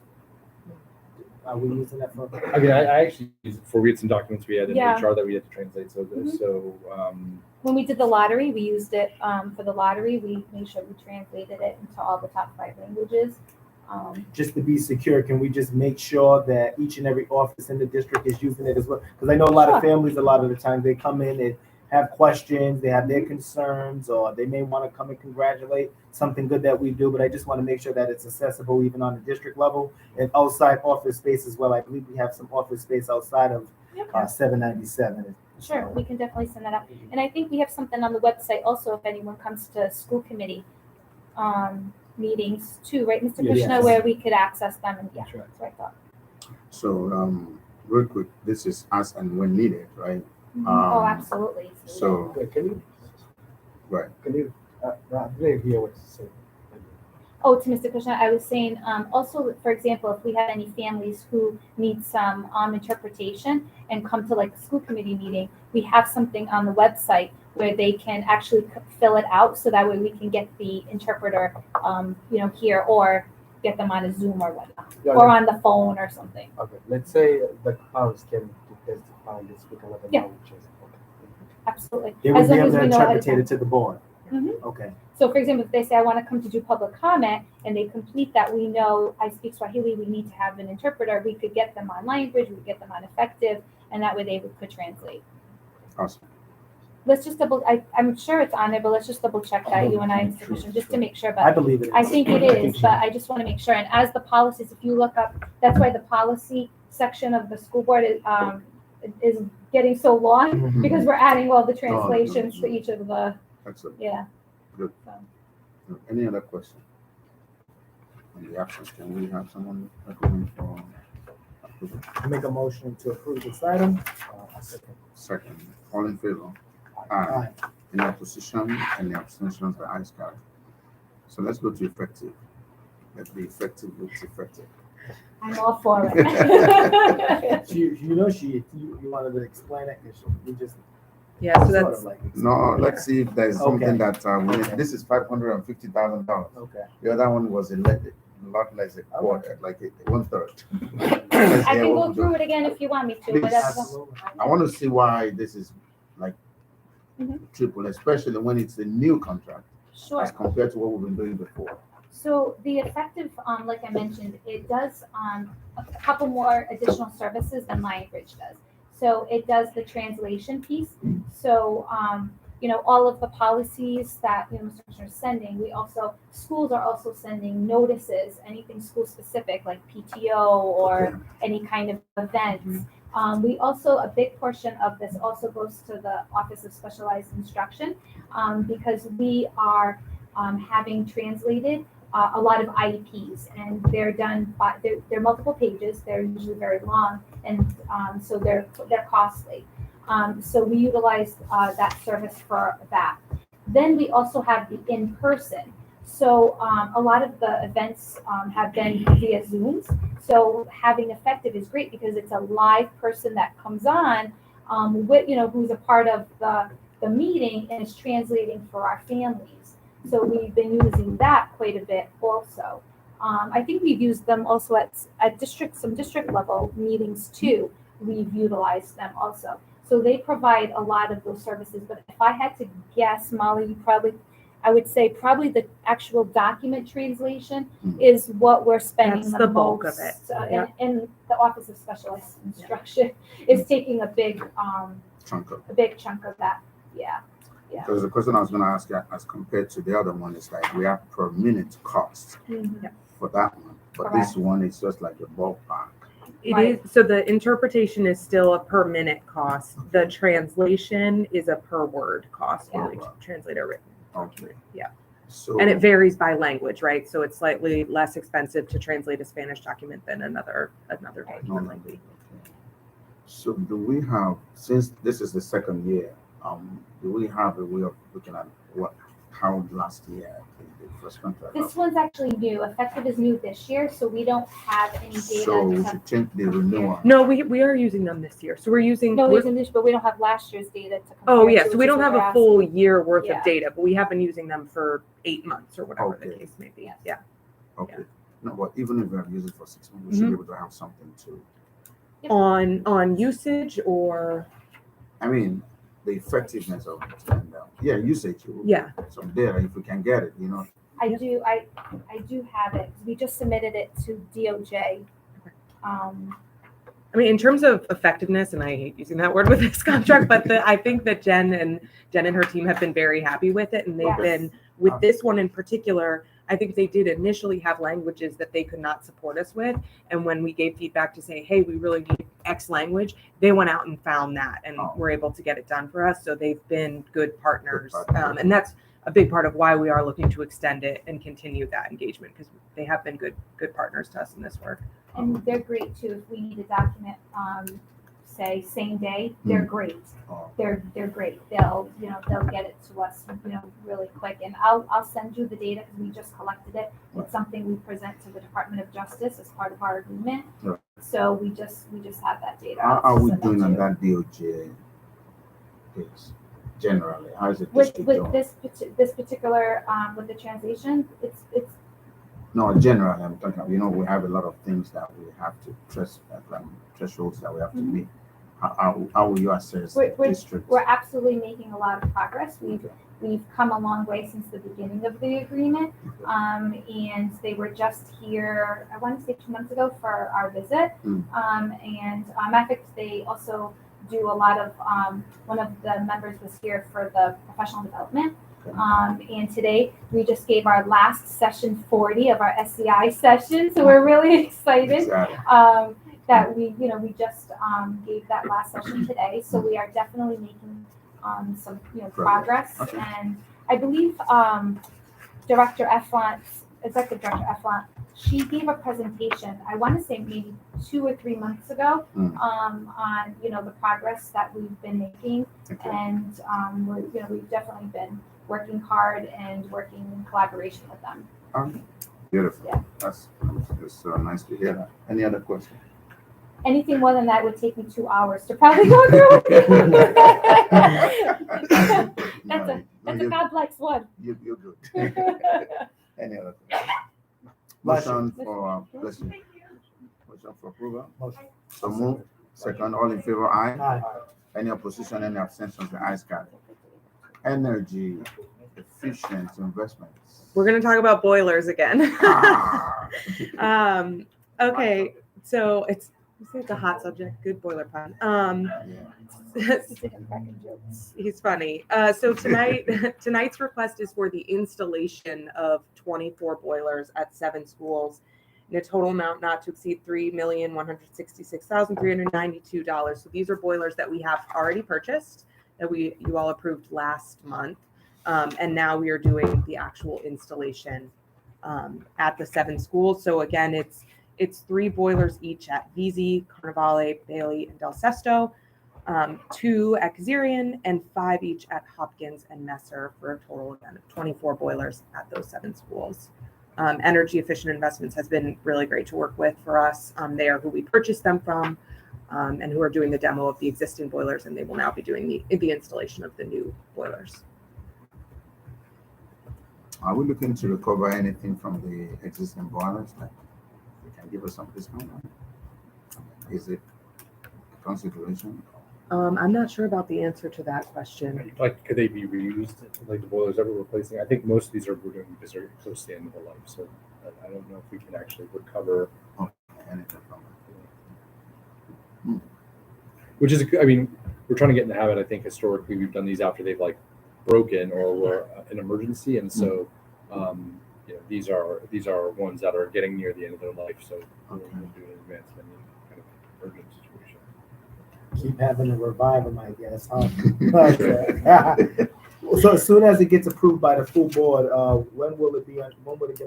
Speaker 4: Are we using that for?
Speaker 14: I mean, I actually used it before. We had some documents we had in
Speaker 12: Yeah.
Speaker 14: HR that we had to translate. So,
Speaker 12: When we did the lottery, we used it for the lottery. We made sure we translated it into all the top 5 languages.
Speaker 4: Just to be secure, can we just make sure that each and every office in the district is using it as well? Because I know a lot of families, a lot of the time, they come in and have questions, they have their concerns, or they may want to come and congratulate something good that we do, but I just want to make sure that it's accessible even on the district level and outside office space as well. I believe we have some office space outside of 797.
Speaker 12: Sure, we can definitely send that out. And I think we have something on the website also if anyone comes to school committee meetings too, right, Mr.
Speaker 1: Yes.
Speaker 12: Krishna, where we could access them and
Speaker 15: That's right.
Speaker 12: that's what I thought.
Speaker 1: So, real quick, this is as and when needed, right?
Speaker 12: Oh, absolutely.
Speaker 1: So,
Speaker 7: Can you,
Speaker 1: right.
Speaker 7: I didn't hear what you said.
Speaker 12: Oh, to Mr. Krishna, I was saying, also, for example, if we have any families who need some interpretation and come to like a school committee meeting, we have something on the website where they can actually fill it out so that way we can get the interpreter, here or get them on a Zoom or whatnot, or on the phone or something.
Speaker 7: Okay, let's say the parents came to testify and they speak another languages.
Speaker 12: Absolutely.
Speaker 4: They would
Speaker 12: As
Speaker 4: be
Speaker 12: long
Speaker 4: able
Speaker 12: as
Speaker 4: to
Speaker 12: we know ahead of
Speaker 4: interpret it
Speaker 12: time.
Speaker 4: to the board.
Speaker 12: Mhm.
Speaker 4: Okay.
Speaker 12: So for example, if they say, I want to come to do public comment and they complete that, we know I speak Swahili, we need to have an interpreter. We could get them on language, we could get them on effective, and that way they could translate.
Speaker 1: Awesome.
Speaker 12: let's just I'm sure it's on there, but let's just double check that, you and I, Mr. Commissioner, just to make sure,
Speaker 4: I
Speaker 12: but
Speaker 4: believe it is.
Speaker 12: I think it is, but I just want to make sure. And as the policies, if you look up, that's why the policy section of the school board is getting so long,
Speaker 4: Mhm.
Speaker 12: because we're adding all the translations to each of the,
Speaker 1: Excellent.
Speaker 12: yeah.
Speaker 1: Good.
Speaker 12: So.
Speaker 1: Any other question? In the absence, can we have someone recommend for approval?
Speaker 4: I make a motion to approve this item.
Speaker 1: Second, all in favor? Aye.
Speaker 4: Aye.
Speaker 1: Any opposition? Any abstentions? The ayes carry. So let's go to effective. Let's be effective with effective.
Speaker 12: I'm all for it.
Speaker 4: You wanted to explain it, because we just.
Speaker 13: Yeah, so
Speaker 4: sort
Speaker 13: that's,
Speaker 4: of like.
Speaker 1: No, let's see if there's something
Speaker 4: Okay.
Speaker 1: that
Speaker 4: Okay.
Speaker 1: this is $550,000.
Speaker 4: Okay.
Speaker 1: The other one was a lot less, a quarter, like one third.
Speaker 12: I can go through it again if you want me to,
Speaker 1: Please.
Speaker 12: whatever.
Speaker 1: I want to see why this is like
Speaker 12: Mhm.
Speaker 1: triple, especially when it's a new contract
Speaker 12: Sure.
Speaker 1: as compared to what we've been doing before.
Speaker 12: So the effective, like I mentioned, it does a couple more additional services than Lionbridge does. So it does the translation piece. So all of the policies that Mr. Commissioner is sending, schools are also sending notices, anything school specific like PTO or any kind of events. We also, a big portion of this also goes to the Office of Specialized Instruction, because we are having translated a lot of IEPs, and they're done by, they're multiple pages, they're usually very long, and so they're costly. So we utilized that service for that. Then we also have the in-person. So a lot of the events have been via Zooms. So having effective is great because it's a live person that comes on, with who's a part of the meeting and is translating for our families. So we've been using that quite a bit also. I think we've used them also at some district level meetings too. We've utilized them also. So they provide a lot of those services. But if I had to guess, Molly, I would say probably the actual document translation is what we're spending
Speaker 13: That's the bulk of it.
Speaker 12: And the Office of Specialized Instruction is taking a big chunk of that. Yeah. Yeah.
Speaker 1: Because the question I was going to ask you, as compared to the other one, is like we have per minute cost for that one, but this one is just like a ballpark.
Speaker 13: It is, so the interpretation is still a per minute cost. The translation is a per word cost when we translate it written.
Speaker 1: Okay.
Speaker 13: Yeah.
Speaker 1: So,
Speaker 13: and it varies by language, right? So it's slightly less expensive to translate a Spanish document than another document might be.
Speaker 1: So do we have, since this is the second year, do we have a way of looking at how last year in the first contract?
Speaker 12: This one's actually new. Effective is new this year, so we don't have any data.
Speaker 1: So we should change the renewal.
Speaker 13: No, we are using them this year. So we're using.
Speaker 12: No, we're using this, but we don't have last year's data to compare.
Speaker 13: Oh yeah,
Speaker 12: to,
Speaker 13: so we don't have a full year worth
Speaker 12: Yeah.
Speaker 13: of data, but we have been using them for 8 months or whatever the case may be. Yeah.
Speaker 1: Okay. No, but even if we have used it for 6 months, we should be able to have something to.
Speaker 13: On usage or.
Speaker 1: I mean, the effectiveness of it, and usage.
Speaker 13: Yeah.
Speaker 1: Some data, if we can get it,
Speaker 12: I do have it. We just submitted it to DOJ.
Speaker 13: I mean, in terms of effectiveness, and I hate using that word with this contract, but I think that Jen and her team have been very happy with it, and they've been with this one in particular. I think they did initially have languages that they could not support us with, and when we gave feedback to say, "Hey, we really need X language," they went out and found that, and were able to get it done for us. So they've been good partners, and that's a big part of why we are looking to extend it and continue that engagement, because they have been good partners to us in this work.
Speaker 12: And they're great too. If we need a document, say same day, they're great. They're great. They'll get it to us, really quick. And I'll send you the data because we just collected it. It's something we present to the Department of Justice as part of our agreement.
Speaker 1: Right.
Speaker 12: So we just have that data.
Speaker 1: How are we doing on that DOJ case? Generally, how is it
Speaker 12: With
Speaker 1: doing?
Speaker 12: this particular with the translation, it's
Speaker 1: No, generally, I'm talking. We have a lot of things that we have to thresholds that we have to meet. How will you assess districts?
Speaker 12: We're absolutely making a lot of progress. We've come a long way since the beginning of the agreement, and they were just here, I want to say 2 months ago for our visit. And in fact, they also do a lot of, one of the members was here for the professional development. And today we just gave our last session 40 of our SCI session. So we're really excited that we just gave that last session today. So we are definitely making some, progress.
Speaker 1: Okay.
Speaker 12: And I believe Director Eflon, Executive Director Eflon, she gave a presentation, I want to say maybe 2 or 3 months ago, on, the progress that we've been making.
Speaker 1: Okay.
Speaker 12: And, we've definitely been working hard and working in collaboration with them.
Speaker 1: Beautiful.
Speaker 12: Yeah.
Speaker 1: That's so nice to hear that. Any other questions?
Speaker 12: Anything more than that would take me 2 hours to probably go through. That's a complex one.
Speaker 1: You're good. Any other questions? Motion for blessing. Motion for approval. So move. Second, all in favor, aye.
Speaker 4: Aye.
Speaker 1: Any opposition, any abstentions, the ayes got it. Energy efficient investments.
Speaker 13: We're going to talk about boilers again.
Speaker 1: Ah.
Speaker 13: Okay, so it's a hot subject. Good boiler pun. He's funny. So tonight's request is for the installation of 24 boilers at 7 schools in a total amount not to exceed $3,166,392. So these are boilers that we have already purchased that you all approved last month. And now we are doing the actual installation at the 7 schools. So again, it's 3 boilers each at VZ, Carnivale, Bailey, and Del Sesto, 2 at Kazarian, and 5 each at Hopkins and Messer for a total again of 24 boilers at those 7 schools. Energy Efficient Investments has been really great to work with for us. They are who we purchased them from, and who are doing the demo of the existing boilers, and they will now be doing the installation of the new boilers.
Speaker 1: Are we looking to recover anything from the existing boilers? Like, you can give us some discount on it? Is it a consideration?
Speaker 13: I'm not sure about the answer to that question.
Speaker 14: Like, could they be reused? Like the boilers that we're replacing? I think most of these are doing because they're close to the end of the life. So I don't know if we can actually recover
Speaker 1: anything from it.
Speaker 14: Which is, I mean, we're trying to get in the habit. I think historically we've done these after they've like broken or were an emergency, and so these are ones that are getting near the end of their life. So we'll do it in advance of any kind of urgent situation.
Speaker 4: Keep having to revive them, I guess. Huh? So as soon as it gets approved by the full board, when will it get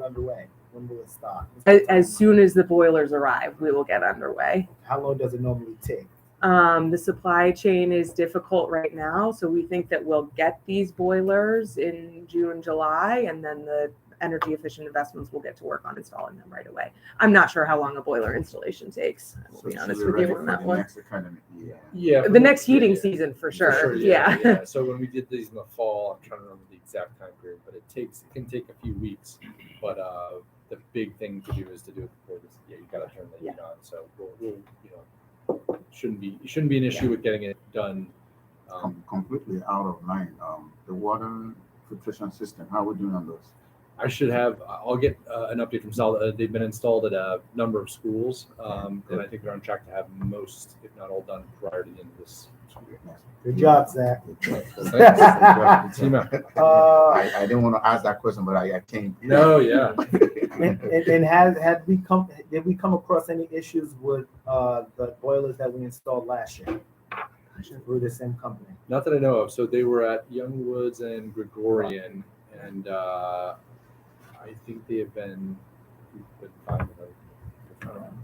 Speaker 4: underway? When will it start?
Speaker 13: As soon as the boilers arrive, we will get underway.
Speaker 4: How long does it normally take?
Speaker 13: The supply chain is difficult right now, so we think that we'll get these boilers in June, July, and then the energy efficient investments will get to work on installing them right away. I'm not sure how long a boiler installation takes. I will be honest with you on that one. The next heating season for sure. Yeah.
Speaker 14: So when we did these in the fall, I'm trying to remember the exact time period, but it can take a few weeks. But the big thing to do is to do it before this. Yeah, you got to turn the heat on. So we'll shouldn't be an issue with getting it done.
Speaker 1: Completely out of line. The water filtration system. How are we doing on those?
Speaker 14: I should have. I'll get an update from Sal. They've been installed at a number of schools, and I think they're on track to have most, if not all, done prior to the end of this school year.
Speaker 4: Good job, Zach.
Speaker 1: I didn't want to ask that question, but I came.
Speaker 14: No, yeah.
Speaker 4: And did we come across any issues with the boilers that we installed last year? Through the same company?
Speaker 14: Not that I know of. So they were at Youngwoods and Gregorian, and I think they have been fine with them.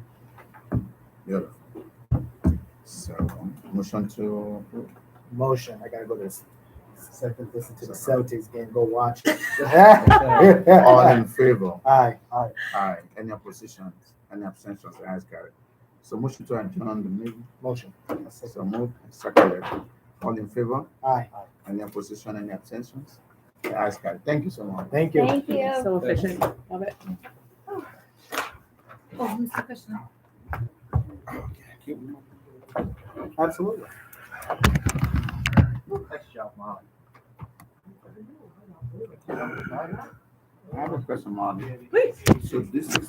Speaker 1: Beautiful. So motion to approve.
Speaker 4: Motion. I gotta go to the second. Listen to the Celtics game. Go watch it.
Speaker 1: All in favor?
Speaker 4: Aye.
Speaker 1: Aye. Any oppositions? Any abstentions? The ayes got it. So motion to adjourn the meeting.
Speaker 4: Motion.
Speaker 1: So moved. Seconded. All in favor?
Speaker 4: Aye.
Speaker 1: Any opposition? Any abstentions? The ayes got it. Thank you so much.
Speaker 4: Thank you.
Speaker 12: Thank you.
Speaker 13: So efficient. Love it.
Speaker 6: Oh, who's the question?
Speaker 4: Absolutely.
Speaker 1: Nice job, Molly. I have a question, Molly.
Speaker 13: Please.
Speaker 1: So this is